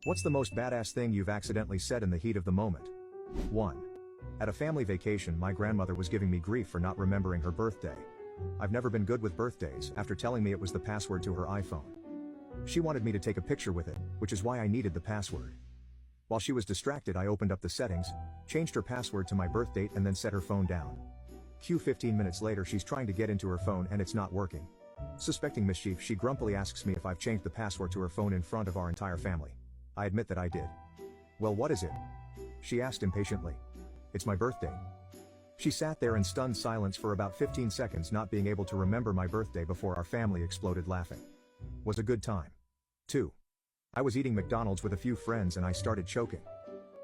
What's the most badass thing you've accidentally said in the heat of the moment? 1. At a family vacation, my grandmother was giving me grief for not remembering her birthday. I've never been good with birthdays, after telling me it was the password to her iPhone. She wanted me to take a picture with it, which is why I needed the password. While she was distracted, I opened up the settings, changed her password to my birth date and then set her phone down. 15 minutes later, she's trying to get into her phone and it's not working. Suspecting mischief, she grumpily asks me if I've changed the password to her phone in front of our entire family. I admit that I did. "Well, what is it?" she asked impatiently. "It's my birthday." She sat there in stunned silence for about 15 seconds, not being able to remember my birthday, before our family exploded laughing. Was a good time. 2. I was eating McDonald's with a few friends and I started choking.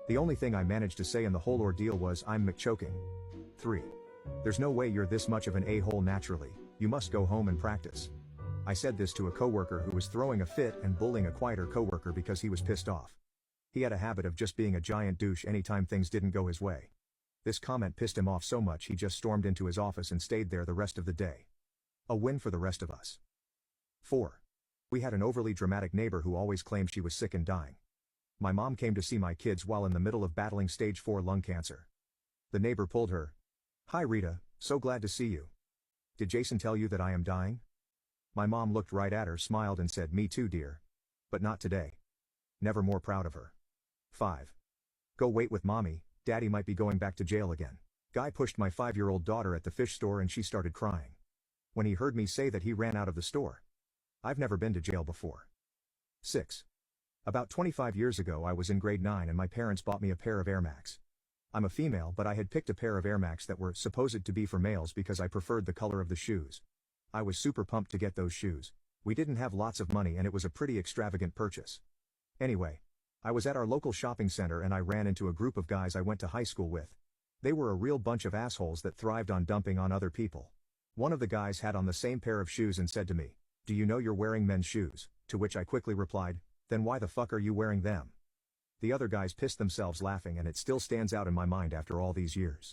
The only thing I managed to say in the whole ordeal was, "I'm McChoking." 3. There's no way you're this much of an a-hole naturally, you must go home and practice. I said this to a coworker who was throwing a fit and bullying a quieter coworker because he was pissed off. He had a habit of just being a giant douche anytime things didn't go his way. This comment pissed him off so much he just stormed into his office and stayed there the rest of the day. A win for the rest of us. 4. We had an overly dramatic neighbor who always claimed she was sick and dying. My mom came to see my kids while in the middle of battling stage 4 lung cancer. The neighbor pulled her. "Hi Rita, so glad to see you. Did Jason tell you that I am dying?" My mom looked right at her, smiled and said, "Me too, dear. But not today." Never more proud of her. 5. Go wait with mommy, daddy might be going back to jail again. Guy pushed my 5-year-old daughter at the fish store and she started crying. When he heard me say that, he ran out of the store. I've never been to jail before. 6. About 25 years ago, I was in grade 9 and my parents bought me a pair of Air Max. I'm a female, but I had picked a pair of Air Max that were supposed to be for males because I preferred the color of the shoes. I was super pumped to get those shoes. We didn't have lots of money and it was a pretty extravagant purchase. Anyway, I was at our local shopping center and I ran into a group of guys I went to high school with. They were a real bunch of assholes that thrived on dumping on other people. One of the guys had on the same pair of shoes and said to me, "Do you know you're wearing men's shoes?" To which I quickly replied, "Then why the fuck are you wearing them?" The other guys pissed themselves laughing and it still stands out in my mind after all these years.